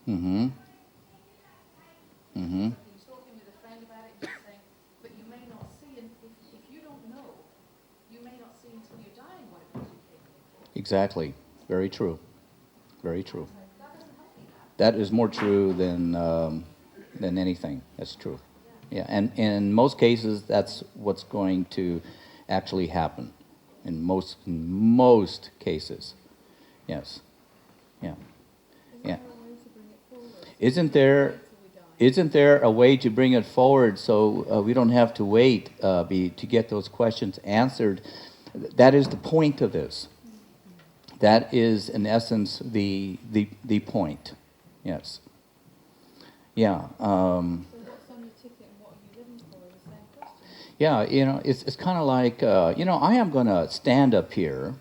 Mm-hmm. Mm-hmm. You're talking with a friend about it, you're saying, but you may not see, and if you don't know, you may not see until you're dying what it was you came here for. Exactly. Very true. Very true. That doesn't help me now. That is more true than anything. That's true. Yeah, and in most cases, that's what's going to actually happen. In most cases, yes. Yeah. Yeah. Isn't there isn't there a way to bring it forward so we don't have to wait to get those questions answered? That is the point of this. That is, in essence, the point. Yes. Yeah. Yeah, it's kind of like, I am going to stand up here,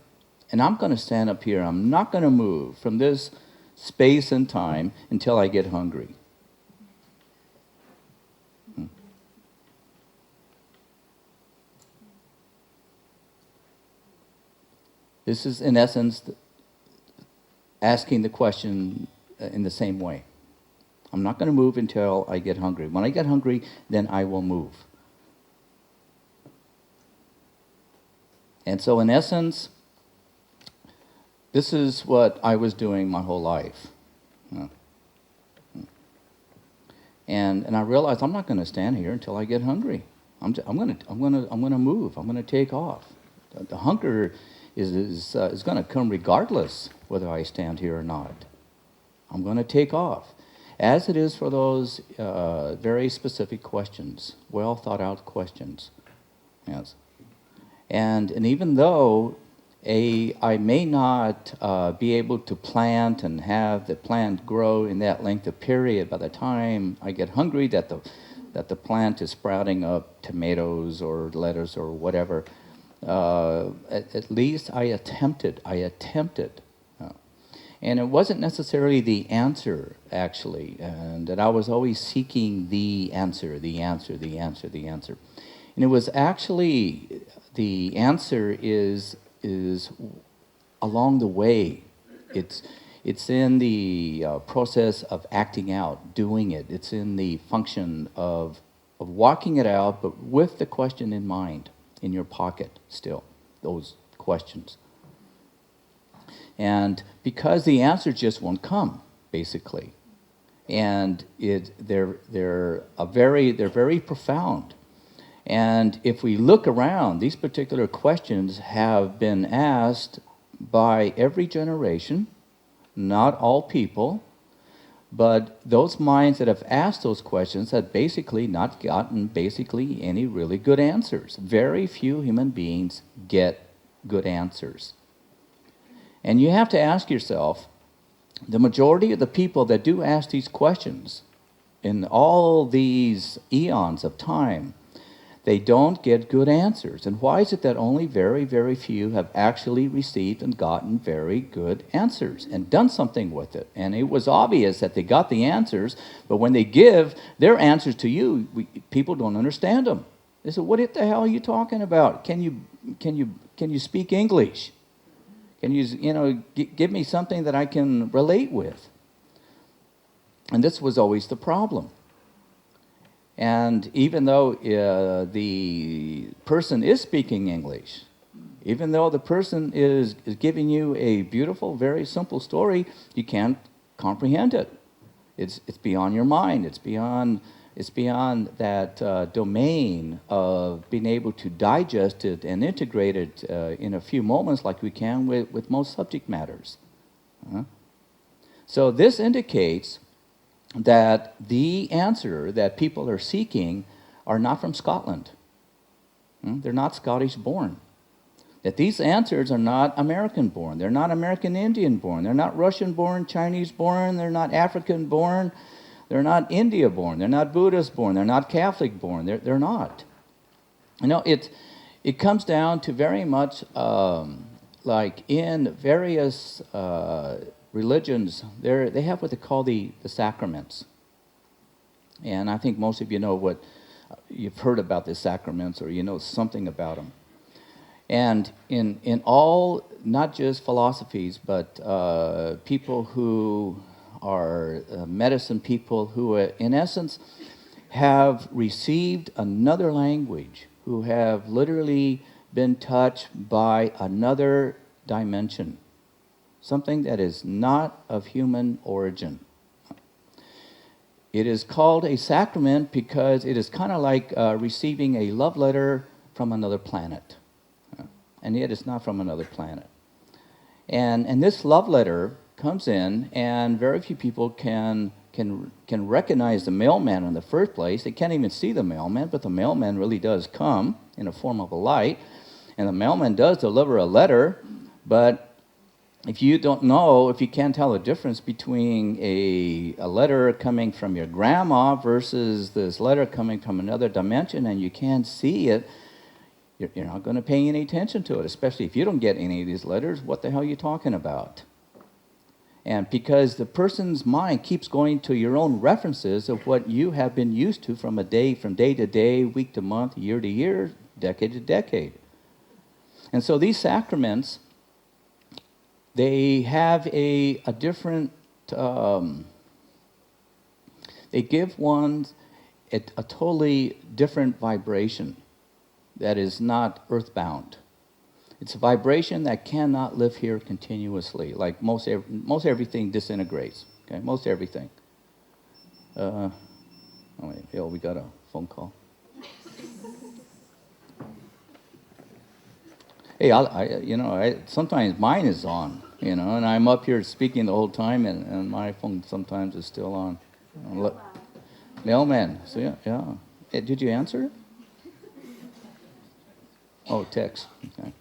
and I'm going to stand up here. I'm not going to move from this space and time until I get hungry. Hmm. This is, in essence, asking the question in the same way. I'm not going to move until I get hungry. When I get hungry, then I will move. And so, in essence, this is what I was doing my whole life. Uh, And I realized I'm not going to stand here until I get hungry. I'm going to move. I'm going to take off. The hunger is going to come regardless whether I stand here or not. I'm going to take off, as it is for those very specific questions, well thought out questions. Yes. And even though I may not be able to plant and have the plant grow in that length of period, by the time I get hungry that the plant is sprouting up tomatoes or lettuce or whatever, at least I attempted. Uh, and it wasn't necessarily the answer, actually, and that I was always seeking the answer, the answer, the answer, the answer. And it was actually, the answer is along the way. It's it's in the process of acting out, doing it. It's in the function of walking it out, but with the question in mind, in your pocket still, those questions. And because the answer just won't come, basically, and they're very profound. And if we look around, these particular questions have been asked by every generation, not all people, but those minds that have asked those questions have basically not gotten basically any really good answers. Very few human beings get good answers. And you have to ask yourself, the majority of the people that do ask these questions in all these eons of time, they don't get good answers. And why is it that only very, very few have actually received and gotten very good answers and done something with it? And it was obvious that they got the answers, but when they give their answers to you, people don't understand them. They say, "What the hell are you talking about? Can you speak English? Can give me something that I can relate with?" And this was always the problem. And even though the person is speaking English, even though the person is giving you a beautiful, very simple story, you can't comprehend it. It's beyond your mind. It's beyond that domain of being able to digest it and integrate it in a few moments like we can with most subject matters. Uh-huh. So this indicates that the answer that people are seeking are not from Scotland. They're not Scottish born. That these answers are not American born. They're not American Indian born. They're not Russian born, Chinese born. They're not African born. They're not India born. They're not Buddhist born. They're not Catholic born. They're not. It comes down to very much like in various religions, they have what they call the sacraments. And I think most of you know what you've heard about the sacraments, or you know something about them. And in all, not just philosophies, but people who medicine people who, in essence, have received another language, who have literally been touched by another dimension, something that is not of human origin. It is called a sacrament because it is kind of like receiving a love letter from another planet. And yet it's not from another planet. And this love letter comes in, and very few people can recognize the mailman in the first place. They can't even see the mailman, but the mailman really does come in the form of a light. And the mailman does deliver a letter, but if you don't know, if you can't tell the difference between a letter coming from your grandma versus this letter coming from another dimension, and you can't see it, you're not going to pay any attention to it, especially if you don't get any of these letters. What the hell are you talking about? And because the person's mind keeps going to your own references of what you have been used to from day to day, week to month, year to year, decade to decade. And so these sacraments, they have a different, they give one a totally different vibration that is not earthbound. It's a vibration that cannot live here continuously. Like most everything disintegrates. Okay, most everything. Oh, we got a phone call. Hey, sometimes mine is on, and I'm up here speaking the whole time, and my phone sometimes is still on. Mailman. So yeah. Hey, did you answer it? Oh, text. Okay.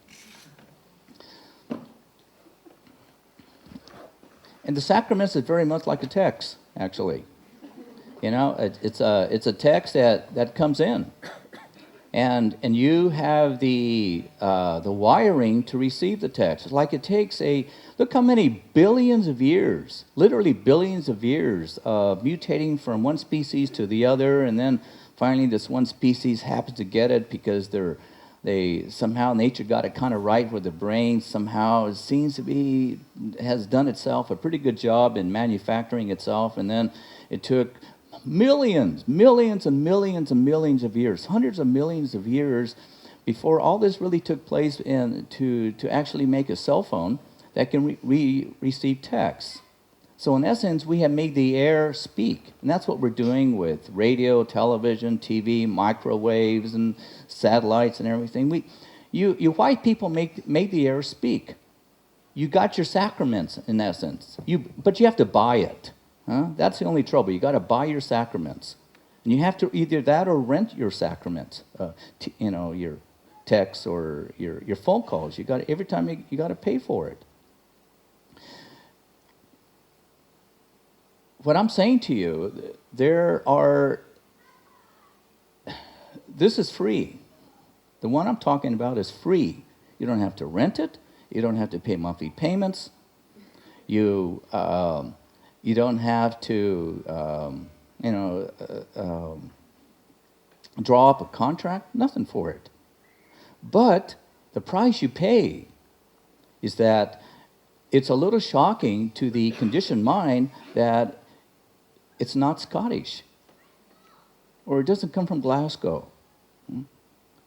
And the sacraments is very much like a text, actually. It's a text that comes in. And you have the wiring to receive the text. It's like it takes look how many billions of years, literally billions of years, of mutating from one species to the other, and then finally this one species happens to get it because they somehow nature got it kind of right with the brain. Somehow it seems to be has done itself a pretty good job in manufacturing itself, and then it took millions and millions and millions of years, hundreds of millions of years, before all this really took place to actually make a cell phone that can receive text. So in essence, we have made the air speak, and that's what we're doing with radio, television, TV, microwaves, and satellites and everything. You white people made the air speak. You got your sacraments in essence, but you have to buy it. That's the only trouble. You got to buy your sacraments, and you have to either that or rent your sacraments. Your texts or your phone calls. Every time you got to pay for it. What I'm saying to you, this is free. The one I'm talking about is free. You don't have to rent it. You don't have to pay monthly payments. You don't have to, draw up a contract. Nothing for it. But the price you pay is that it's a little shocking to the conditioned mind that it's not Scottish, or it doesn't come from Glasgow.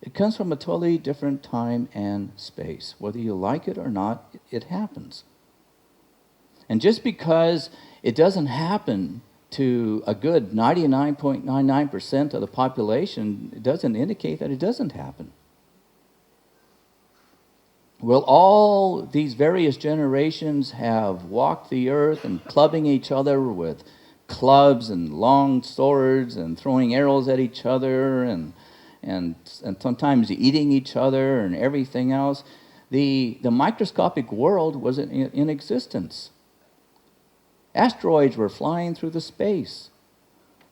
It comes from a totally different time and space. Whether you like it or not, it happens. And just because it doesn't happen to a good 99.99% of the population, it doesn't indicate that it doesn't happen. Well, all these various generations have walked the earth and clubbing each other with clubs and long swords and throwing arrows at each other and sometimes eating each other and everything else. The microscopic world was in existence. Asteroids were flying through the space.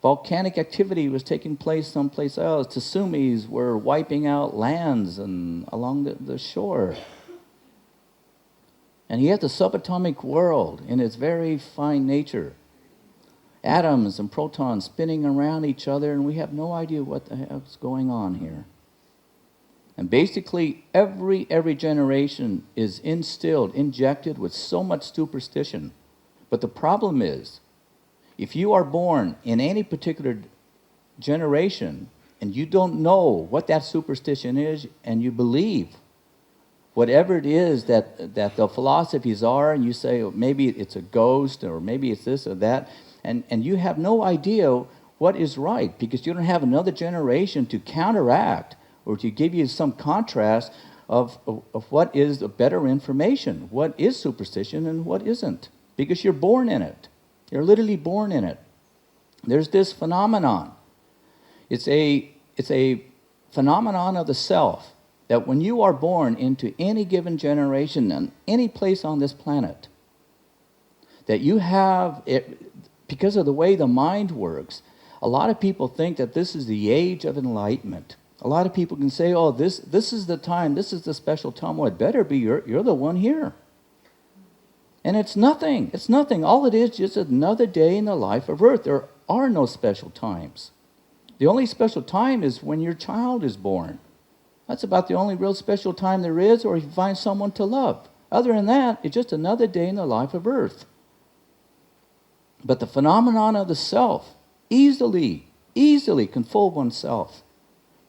Volcanic activity was taking place someplace else. Tsunamis were wiping out lands and along the shore. And yet the subatomic world, in its very fine nature, atoms and protons spinning around each other, and we have no idea what the heck's going on here. And basically, every generation is injected with so much superstition. But the problem is, If you are born in any particular generation and you don't know what that superstition is, and you believe whatever it is that the philosophies are, and you say, oh, maybe it's a ghost, or maybe it's this or that, and you have no idea what is right, because you don't have another generation to counteract or to give you some contrast of what is the better information, what is superstition and what isn't, because you're born in it. You're literally born in it. There's this phenomenon. It's a phenomenon of the self, that when you are born into any given generation and any place on this planet, that you have it, because of the way the mind works. A lot of people think that this is the age of enlightenment. A lot of people can say, oh, this is the time, this is the special time. Well, it better be, you're the one here. And it's nothing. It's nothing. All it is just another day in the life of Earth. There are no special times. The only special time is when your child is born. That's about the only real special time there is, or if you find someone to love. Other than that, it's just another day in the life of Earth. But the phenomenon of the self easily can fool oneself.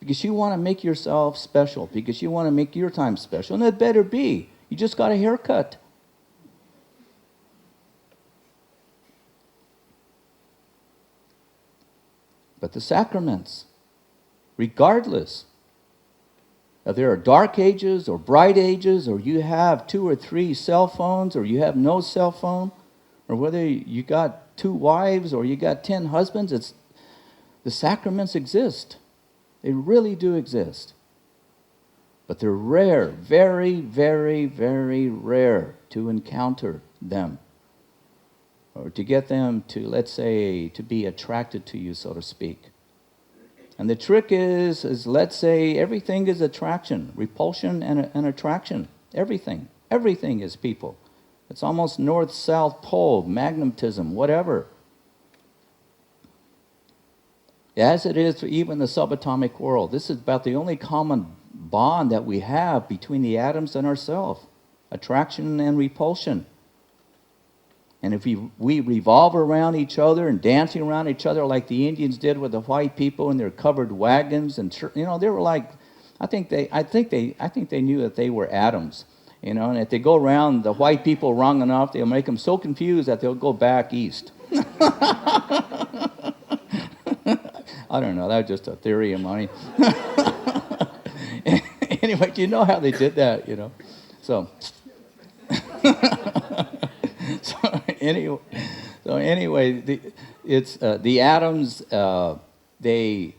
Because you want to make yourself special. Because you want to make your time special. And it better be. You just got a haircut. But the sacraments, regardless if there are dark ages or bright ages, or you have 2 or 3 cell phones, or you have no cell phone, or whether you got 2 wives or you got 10 husbands, the sacraments exist. They really do exist. But they're rare, very, very, very rare to encounter them, or to get them to, let's say, to be attracted to you, so to speak. And the trick is let's say, everything is attraction, repulsion and attraction. Everything is, people. It's almost north-south pole, magnetism, whatever. As it is for even the subatomic world. This is about the only common bond that we have between the atoms and ourselves. Attraction and repulsion. And if we revolve around each other and dancing around each other like the Indians did with the white people in their covered wagons, and they were like, I think they knew that they were atoms. And if they go around the white people wrong enough, they'll make them so confused that they'll go back east. I don't know, that's just a theory of mine. Anyway, you know how they did that, So, anyway, the atoms, they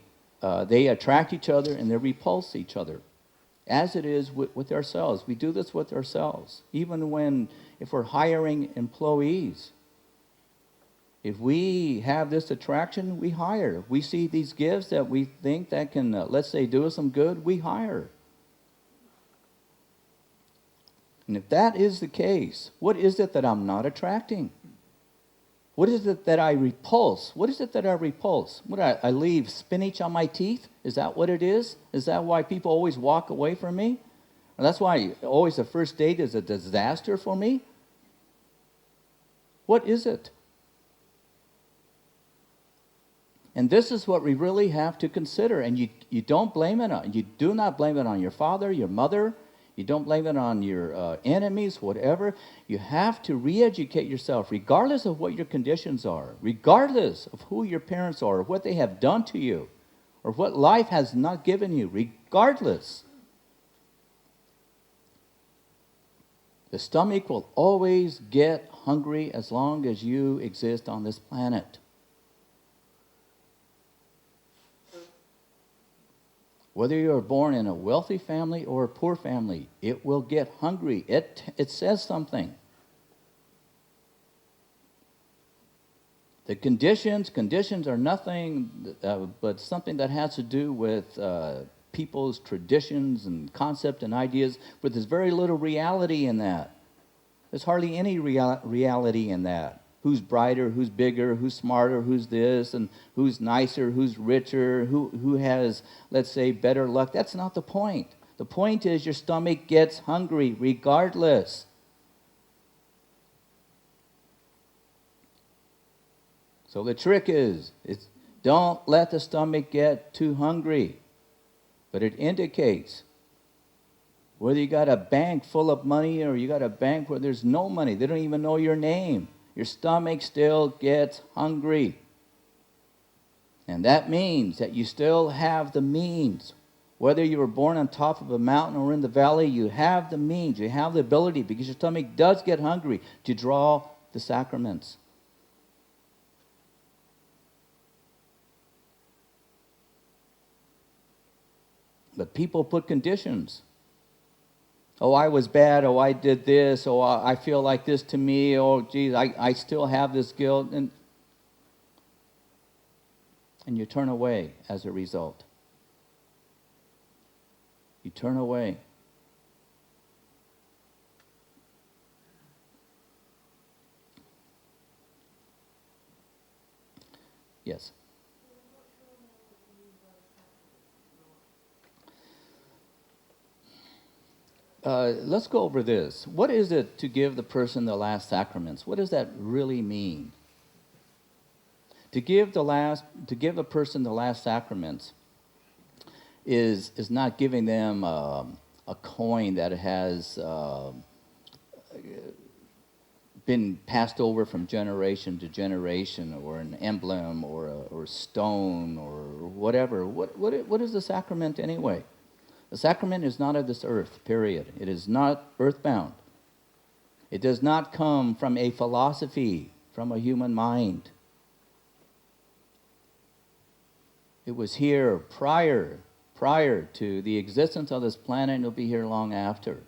attract each other and they repulse each other. As it is with ourselves. We do this with ourselves. Even if we're hiring employees. If we have this attraction, we hire. If we see these gifts that we think that can, let's say, do us some good, we hire. And if that is the case, what is it that I'm not attracting? What is it that I repulse? What is it that I repulse? I leave spinach on my teeth? Is that what it is? Is that why people always walk away from me? And that's why always the first date is a disaster for me? What is it? And this is what we really have to consider. And you don't blame it on, you do not blame it on your father, your mother. You don't blame it on your enemies, whatever. You have to re-educate yourself, regardless of what your conditions are, regardless of who your parents are, or what they have done to you, or what life has not given you, regardless. The stomach will always get hungry as long as you exist on this planet. Whether you're born in a wealthy family or a poor family, it will get hungry. It says something. The conditions are nothing but something that has to do with people's traditions and concepts and ideas, but there's very little reality in that. There's hardly any reality in that. Who's brighter, who's bigger, who's smarter, who's this, and who's nicer, who's richer, who has, let's say, better luck. That's not the point. The point is your stomach gets hungry regardless. So the trick is, don't let the stomach get too hungry. But it indicates whether you got a bank full of money or you got a bank where there's no money. They don't even know your name. Your stomach still gets hungry. And that means that you still have the means. Whether you were born on top of a mountain or in the valley, you have the means. You have the ability, because your stomach does get hungry, to draw the sacraments. But people put conditions. Oh, I was bad. Oh, I did this. Oh, I feel like this to me. Oh, geez, I still have this guilt. And you turn away as a result. You turn away. Yes. Let's go over this. What is it to give the person the last sacraments? What does that really mean? To give a person the last sacraments is not giving them a coin that has been passed over from generation to generation, or an emblem, or stone, or whatever. What is the sacrament anyway? The sacrament is not of this earth, period. It is not earthbound. It does not come from a philosophy, from a human mind. It was here prior to the existence of this planet, and it'll be here long after.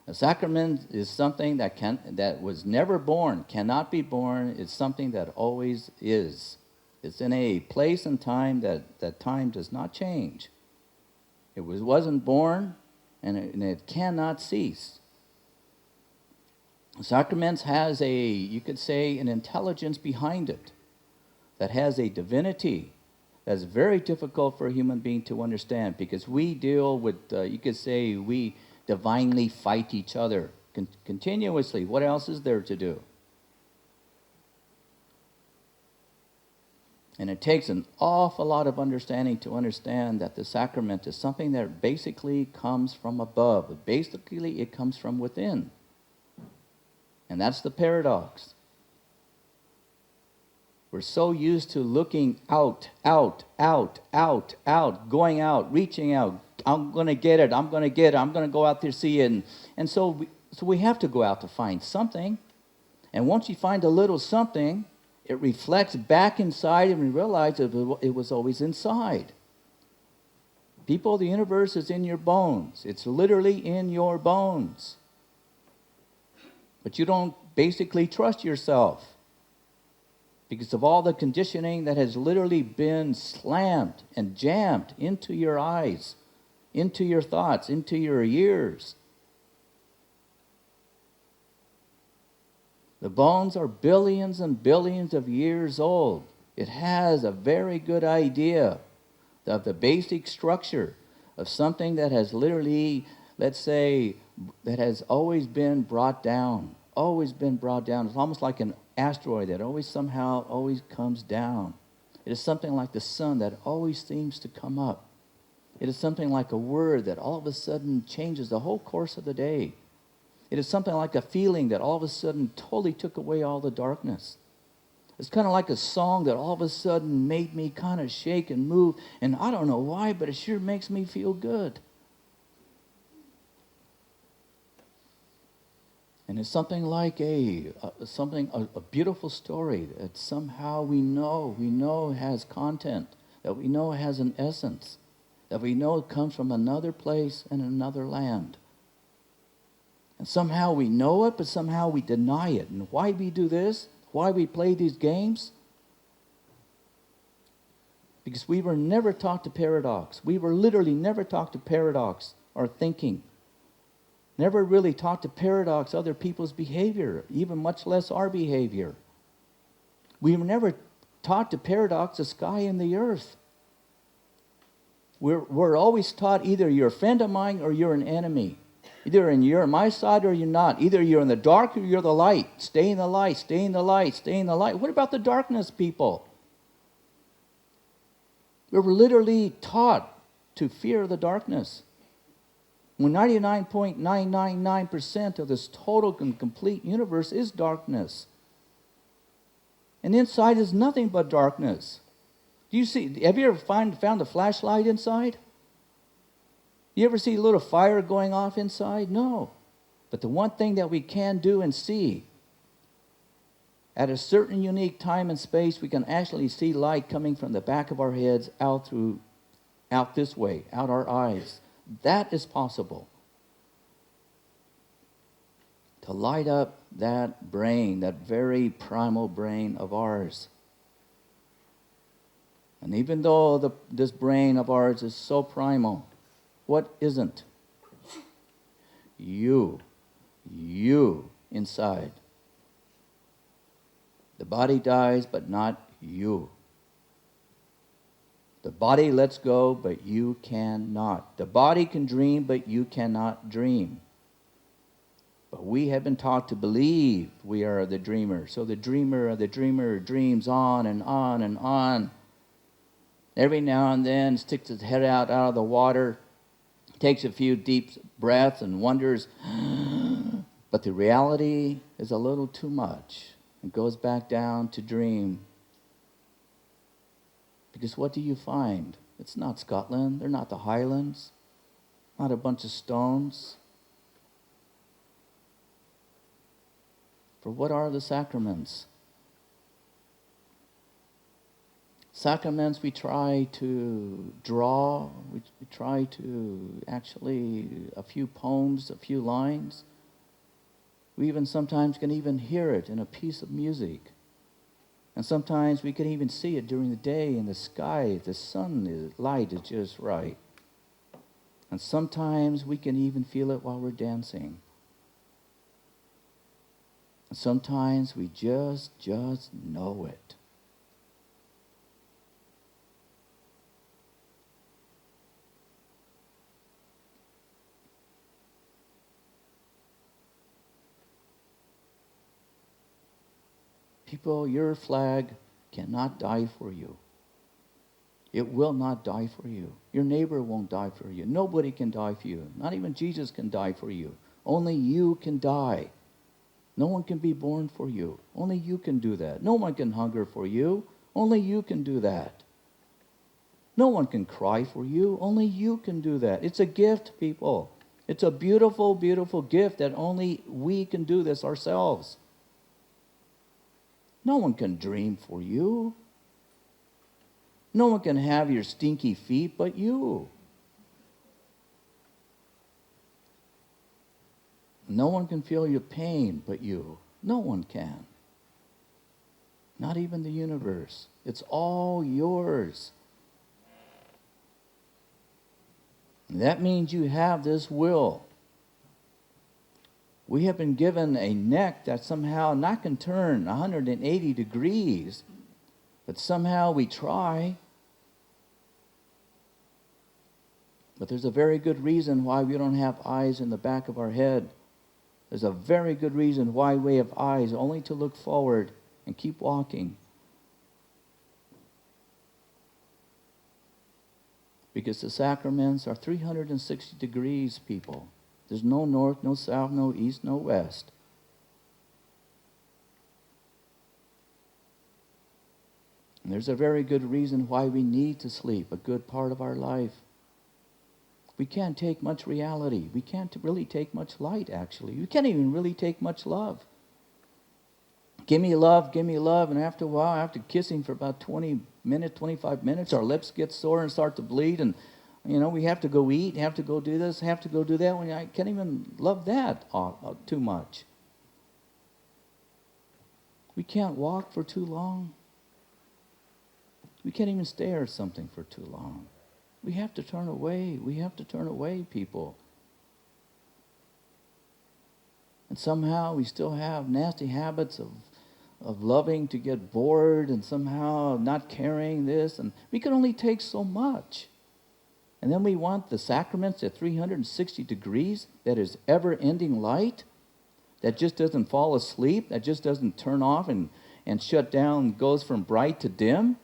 A sacrament is something that was never born, cannot be born. It's something that always is. It's in a place and time that time does not change. It wasn't born, and it cannot cease. Sacraments has you could say, an intelligence behind it that has a divinity that's very difficult for a human being to understand, because we deal with, you could say, we divinely fight each other continuously. What else is there to do? And it takes an awful lot of understanding to understand that the sacrament is something that basically comes from above. Basically, it comes from within. And that's the paradox. We're so used to looking out, going out, reaching out. I'm going to get it, I'm going to go out there, see it. And so we have to go out to find something. And once you find a little something, it reflects back inside, and we realize that it was always inside. People, the universe is in your bones. It's literally in your bones. But you don't basically trust yourself because of all the conditioning that has literally been slammed and jammed into your eyes, into your thoughts, into your ears. The bones are billions and billions of years old. It has a very good idea of the basic structure of something that has literally, let's say, that has always been brought down. Always been brought down. It's almost like an asteroid that always comes down. It is something like the sun that always seems to come up. It is something like a word that all of a sudden changes the whole course of the day. It is something like a feeling that all of a sudden totally took away all the darkness. It's kind of like a song that all of a sudden made me kind of shake and move, and I don't know why, but it sure makes me feel good. And it's something like a beautiful story that somehow we know has content, that we know has an essence, that we know it comes from another place and another land. And somehow we know it, but somehow we deny it. And why we do this? Why we play these games? Because we were never taught to paradox. We were literally never taught to paradox our thinking. Never really taught to paradox other people's behavior, even much less our behavior. We were never taught to paradox the sky and the earth. We're always taught either you're a friend of mine or you're an enemy. Either you're on my side or you're not. Either you're in the dark or you're the light. Stay in the light, stay in the light, stay in the light. What about the darkness, people? We're literally taught to fear the darkness. When 99.999% of this total and complete universe is darkness. And inside is nothing but darkness. Do you see? Have you ever found a flashlight inside? You ever see a little fire going off inside? No. But the one thing that we can do and see, at a certain unique time and space, we can actually see light coming from the back of our heads out this way, out our eyes. That is possible. To light up that brain, that very primal brain of ours. And even though this brain of ours is so primal, what isn't? You inside. The body dies, but not you. The body lets go, but you cannot. The body can dream, but you cannot dream. But we have been taught to believe we are the dreamer. So the dreamer dreams on and on and on. Every now and then sticks his head out of the water, takes a few deep breaths and wonders. But the reality is a little too much and goes back down to dream. Because what do you find? It's not Scotland. They're not the Highlands. Not a bunch of stones. For what are the sacraments? Sacraments we try to draw. We try to actually, a few poems, a few lines. We even sometimes can even hear it in a piece of music. And sometimes we can even see it during the day in the sky. The light is just right. And sometimes we can even feel it while we're dancing. And sometimes we just know it. People, your flag cannot die for you. It will not die for you. Your neighbor won't die for you. Nobody can die for you. Not even Jesus can die for you. Only you can die. No one can be born for you. Only you can do that. No one can hunger for you. Only you can do that. No one can cry for you. Only you can do that. It's a gift, people. It's a beautiful, beautiful gift that only we can do this ourselves. No one can dream for you. No one can have your stinky feet but you. No one can feel your pain but you. No one can. Not even the universe. It's all yours. And that means you have this will. We have been given a neck that somehow not can turn 180 degrees, but somehow we try. But there's a very good reason why we don't have eyes in the back of our head. There's a very good reason why we have eyes only to look forward and keep walking. Because the sacraments are 360 degrees, people. There's no north, no south, no east, no west. And there's a very good reason why we need to sleep, a good part of our life. We can't take much reality. We can't really take much light, actually. We can't even really take much love. Give me love, and after a while, after kissing for about 20 minutes, 25 minutes, our lips get sore and start to bleed, and we have to go eat, have to go do this, have to go do that. I can't even love that too much. We can't walk for too long. We can't even stare at something for too long. We have to turn away. We have to turn away, people. And somehow we still have nasty habits of loving to get bored and somehow not caring this. And we can only take so much. And then we want the sacraments at 360 degrees, that is ever-ending light, that just doesn't fall asleep, that just doesn't turn off and shut down, goes from bright to dim.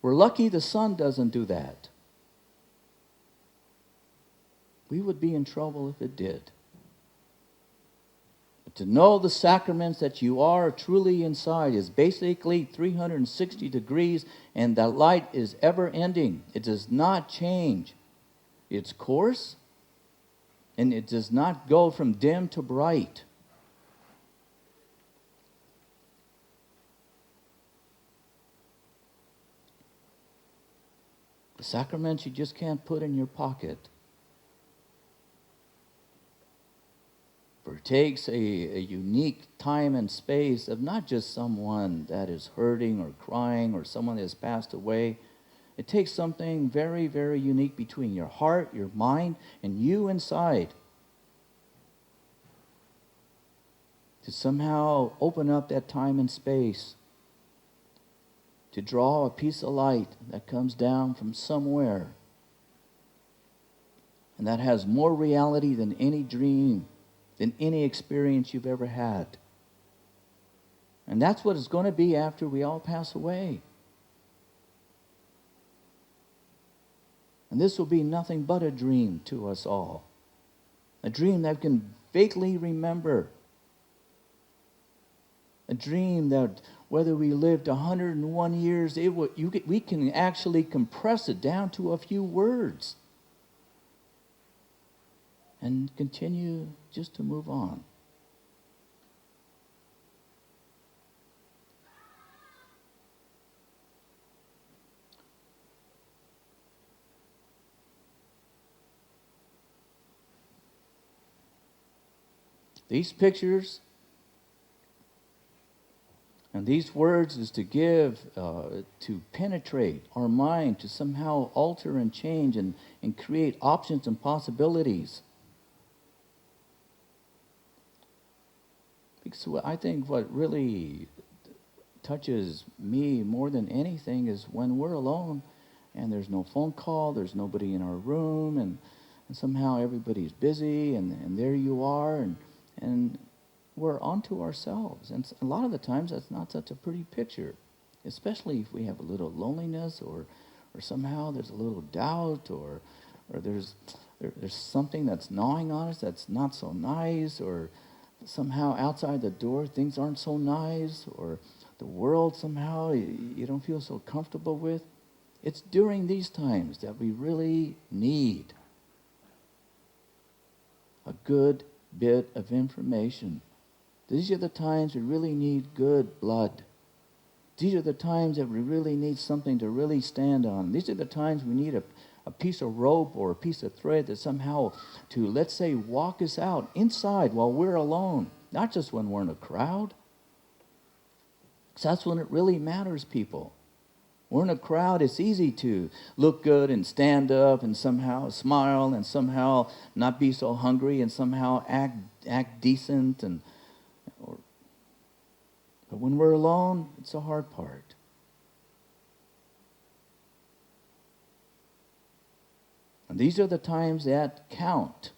We're lucky the sun doesn't do that. We would be in trouble if it did. But to know the sacraments that you are truly inside is basically 360 degrees, and that light is ever ending. It does not change its course, and it does not go from dim to bright. The sacraments you just can't put in your pocket. For it takes a unique time and space of not just someone that is hurting or crying or someone that has passed away. It takes something very, very unique between your heart, your mind, and you inside to somehow open up that time and space, to draw a piece of light that comes down from somewhere and that has more reality than any dream, than any experience you've ever had. And that's what it's going to be after we all pass away. And this will be nothing but a dream to us all. A dream that we can vaguely remember. A dream that whether we lived 101 years, we can actually compress it down to a few words. And continue just to move on. These pictures and these words is to give, to penetrate our mind, to somehow alter and change and create options and possibilities. Because I think what really touches me more than anything is when we're alone and there's no phone call, there's nobody in our room, and somehow everybody's busy, and there you are, and we're onto ourselves. And a lot of the times that's not such a pretty picture, especially if we have a little loneliness or somehow there's a little doubt or there's something that's gnawing on us that's not so nice, or somehow outside the door things aren't so nice, or the world somehow you don't feel so comfortable with. It's during these times that we really need a good bit of information. These are the times we really need good blood. These are the times that we really need something to really stand on. These are the times we need a piece of rope or a piece of thread that somehow to, let's say, walk us out inside while we're alone. Not just when we're in a crowd. Because that's when it really matters, people. We're in a crowd, it's easy to look good and stand up and somehow smile and somehow not be so hungry and somehow act decent. But when we're alone, it's the hard part. And these are the times that count.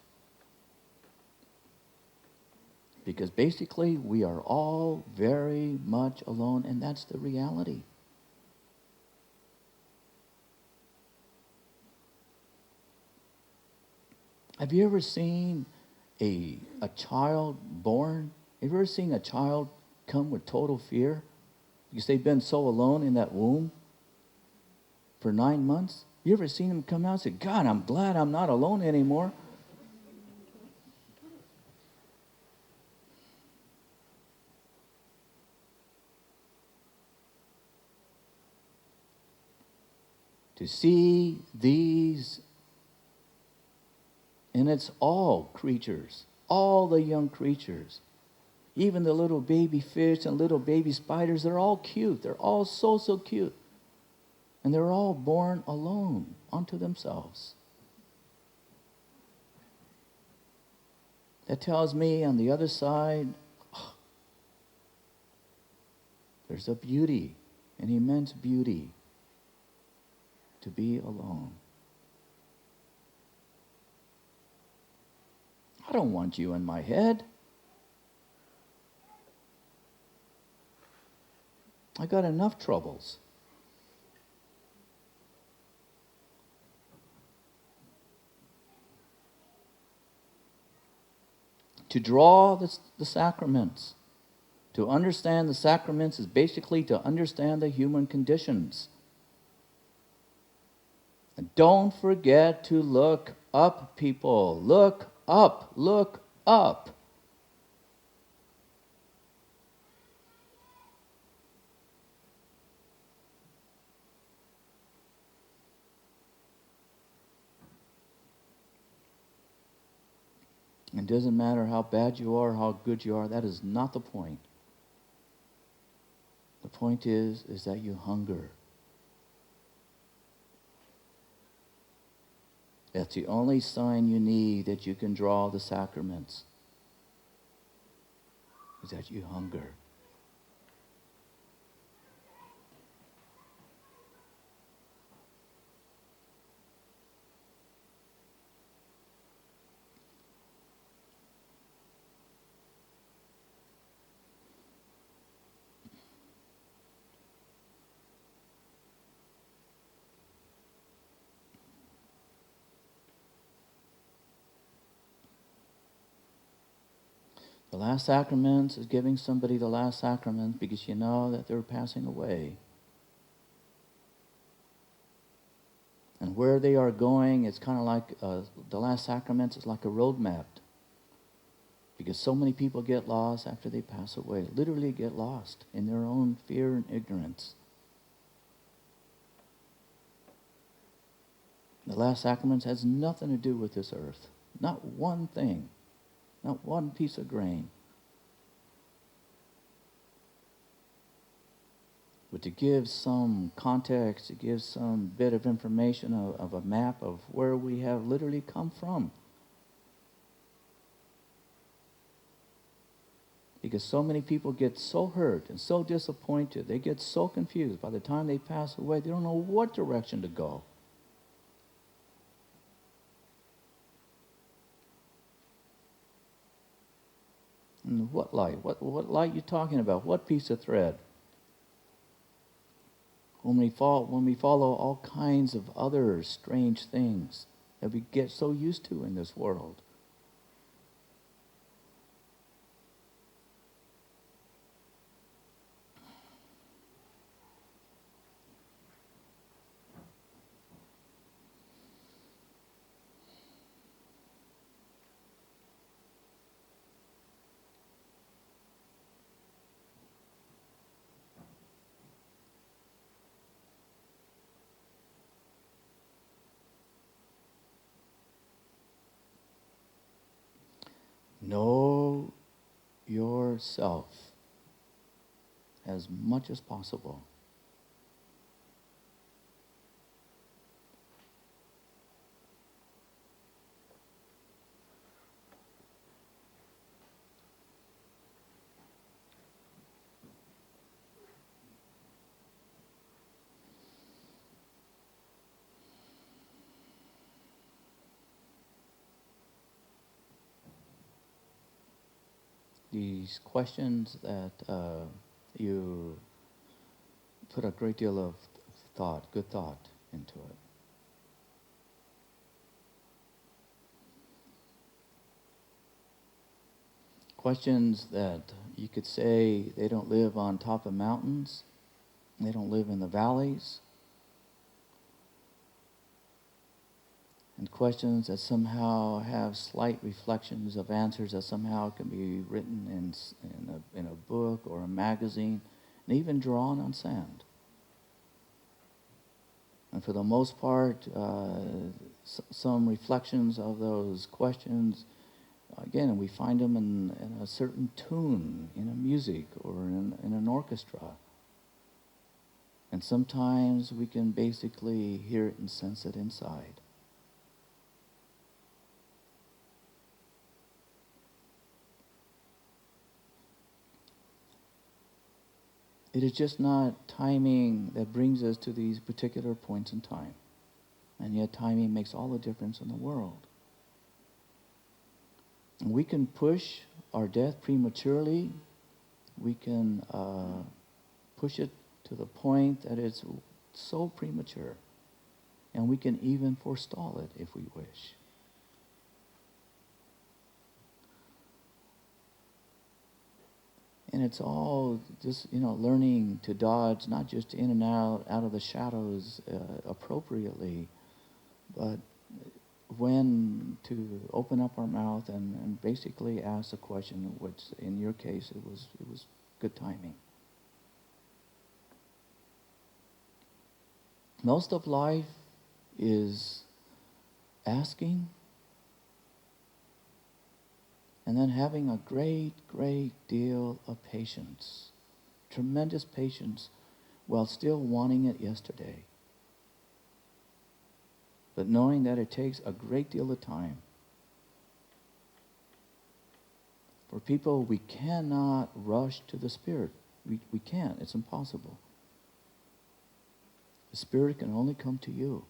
Because basically, we are all very much alone, and that's the reality. Have you ever seen a child born? Have you ever seen a child come with total fear? Because they've been so alone in that womb for 9 months. You ever seen them come out and say, God, I'm glad I'm not alone anymore? To see these, and it's all creatures, all the young creatures, even the little baby fish and little baby spiders, they're all cute. They're all so cute. And they're all born alone unto themselves. That tells me on the other side, there's a beauty, an immense beauty. to be alone. I don't want you in my head. I got enough troubles. To draw the sacraments, to understand the sacraments is basically to understand the human conditions. And don't forget to look up, people. Look up, look up. It doesn't matter how bad you are, how good you are. That is not the point. The point is that you hunger. That's the only sign you need that you can draw the sacraments, is that you hunger. The last sacrament is giving somebody the last sacrament because you know that they're passing away. And where they are going, it's kind of like the last sacrament is like a roadmap. Because so many people get lost after they pass away, literally get lost in their own fear and ignorance. The last sacrament has nothing to do with this earth. Not one thing. Not one piece of grain. But to give some context, to give some bit of information of a map of where we have literally come from. Because so many people get so hurt and so disappointed, they get so confused. By the time they pass away, they don't know what direction to go. And what light? What light are you talking about? What piece of thread? When we follow all kinds of other strange things that we get so used to in this world. Know yourself as much as possible. These questions that you put a great deal of thought, good thought into it. Questions that you could say they don't live on top of mountains, they don't live in the valleys, and questions that somehow have slight reflections of answers that somehow can be written in a book or a magazine, and even drawn on sand. And for the most part, some reflections of those questions, again, we find them in a certain tune, in a music or in an orchestra. And sometimes we can basically hear it and sense it inside. It is just not timing that brings us to these particular points in time. And yet timing makes all the difference in the world. And we can push our death prematurely. We can push it to the point that it's so premature. And we can even forestall it if we wish. And it's all just, learning to dodge, not just in and out of the shadows appropriately, but when to open up our mouth and basically ask a question, which in your case, it was good timing. Most of life is asking and then having a great, great deal of patience, tremendous patience, while still wanting it yesterday. But knowing that it takes a great deal of time. For people, we cannot rush to the Spirit. We can't. It's impossible. The Spirit can only come to you.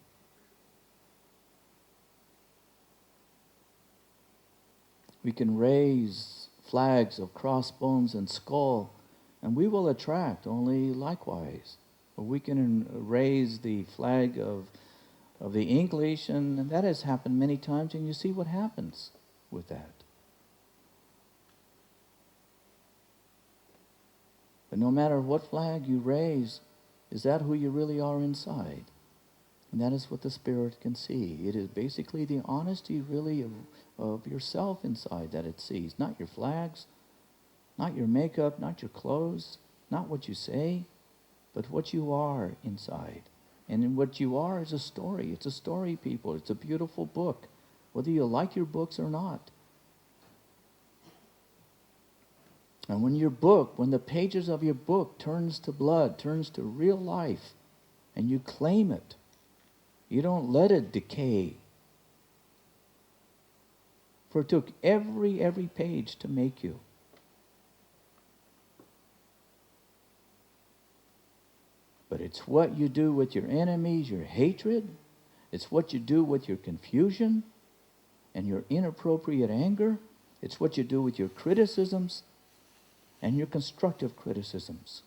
We can raise flags of crossbones and skull, and we will attract only likewise. Or we can raise the flag of the English, and that has happened many times, and you see what happens with that. But no matter what flag you raise, is that who you really are inside? And that is what the Spirit can see. It is basically the honesty really of yourself inside that it sees. Not your flags, not your makeup, not your clothes, not what you say, but what you are inside. And in what you are is a story. It's a story, people. It's a beautiful book, whether you like your books or not. And when the pages of your book turns to blood, turns to real life, and you claim it, you don't let it decay. For it took every page to make you. But it's what you do with your enemies, your hatred. It's what you do with your confusion and your inappropriate anger. It's what you do with your criticisms and your constructive criticisms.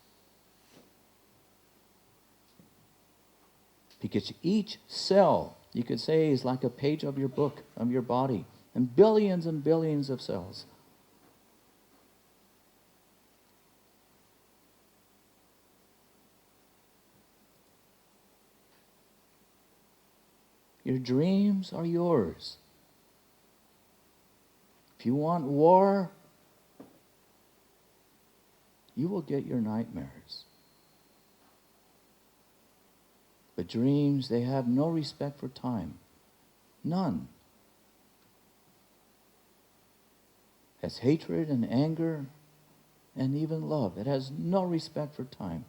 Because each cell, you could say, is like a page of your book, of your body, and billions of cells. Your dreams are yours. If you want war, you will get your nightmares. But dreams, they have no respect for time. None. As hatred and anger and even love, it has no respect for time.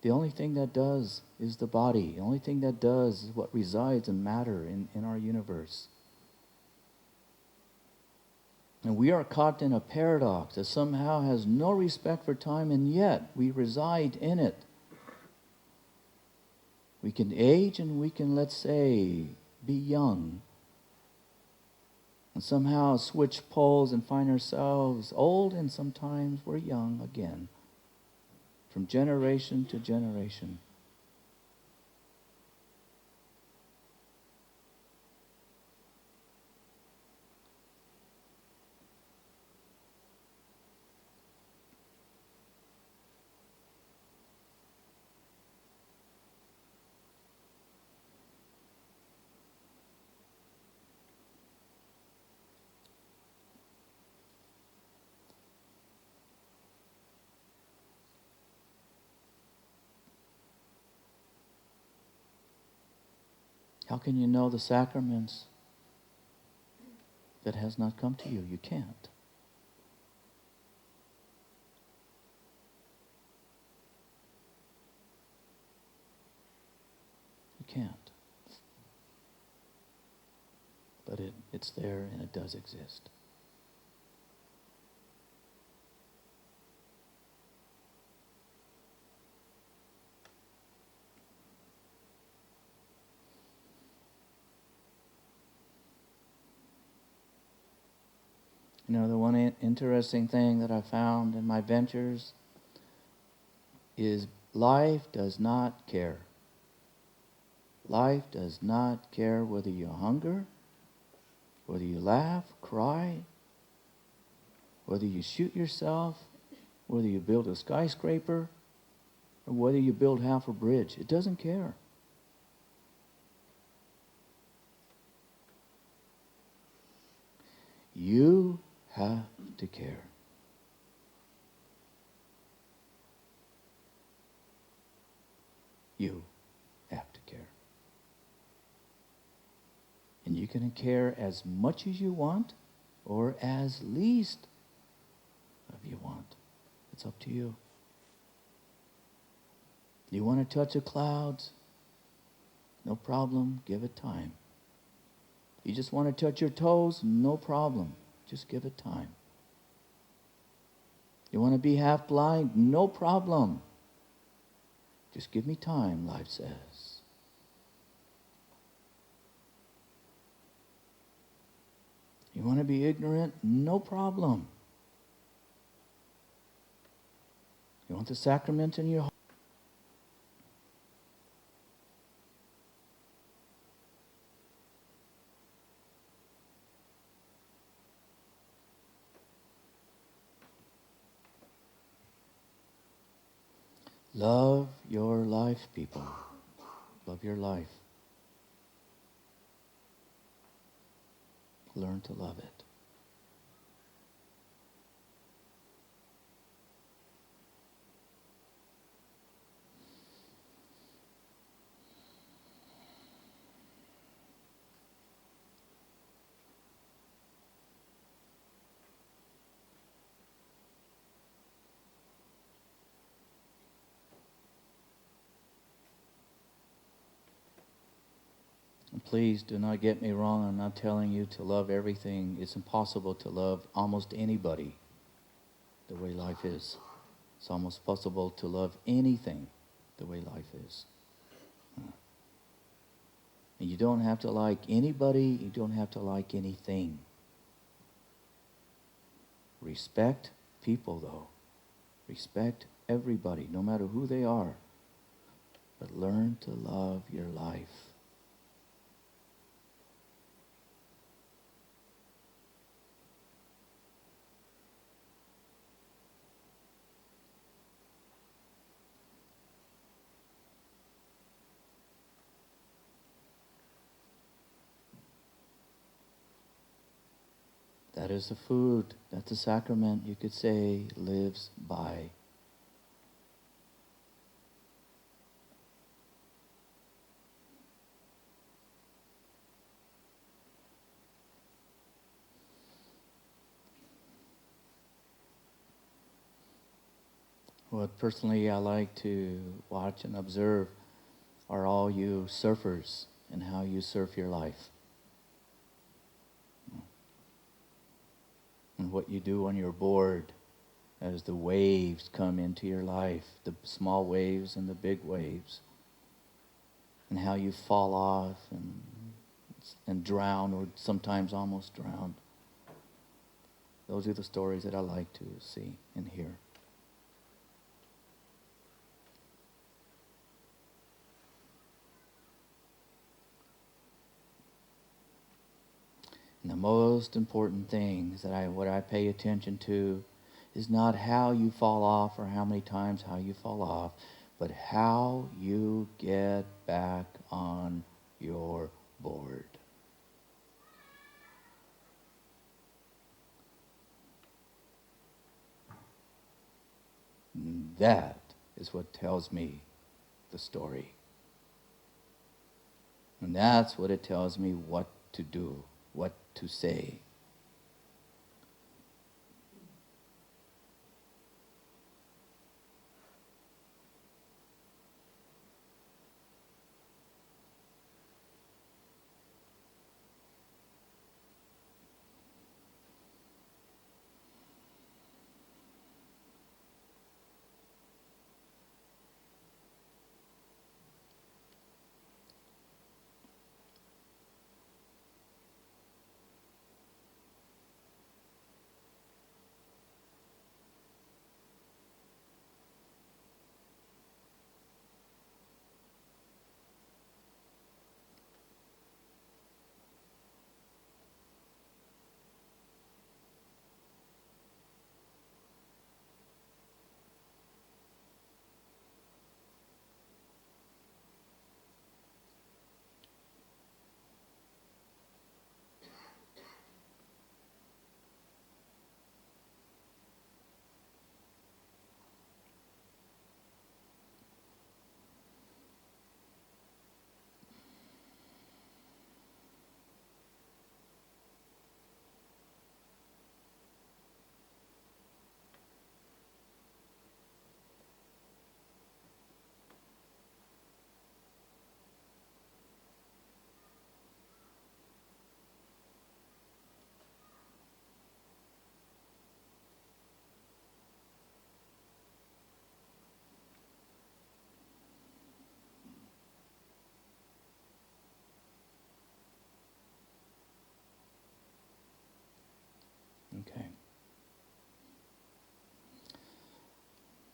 The only thing that does is the body. The only thing that does is what resides in matter in our universe. And we are caught in a paradox that somehow has no respect for time, and yet we reside in it. We can age and we can, let's say, be young. And somehow switch poles and find ourselves old, and sometimes we're young again. From generation to generation. How can you know the sacraments that has not come to you? You can't. You can't. But it's there and it does exist. You know, the one interesting thing that I found in my ventures is life does not care. Life does not care whether you hunger, whether you laugh, cry, whether you shoot yourself, whether you build a skyscraper, or whether you build half a bridge. It doesn't care. You have to care. You have to care. And you can care as much as you want or as least of you want. It's up to you. You want to touch the clouds? No problem. Give it time. You just want to touch your toes? No problem. Just give it time. You want to be half blind? No problem. Just give me time, life says. You want to be ignorant? No problem. You want the sacrament in your heart? Love your life, people. Love your life. Learn to love it. And please do not get me wrong. I'm not telling you to love everything. It's impossible to love almost anybody the way life is. It's almost possible to love anything the way life is. And you don't have to like anybody. You don't have to like anything. Respect people, though. Respect everybody, no matter who they are. But learn to love your life. That is the food that the sacrament, you could say, lives by. What personally I like to watch and observe are all you surfers and how you surf your life. And what you do on your board as the waves come into your life, the small waves and the big waves, and how you fall off and drown, or sometimes almost drown. Those are the stories that I like to see and hear. And the most important things that what I pay attention to is not how you fall off or how many times how you fall off, but how you get back on your board. That is what tells me the story. And that's what it tells me what to do, what to say.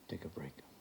take a break.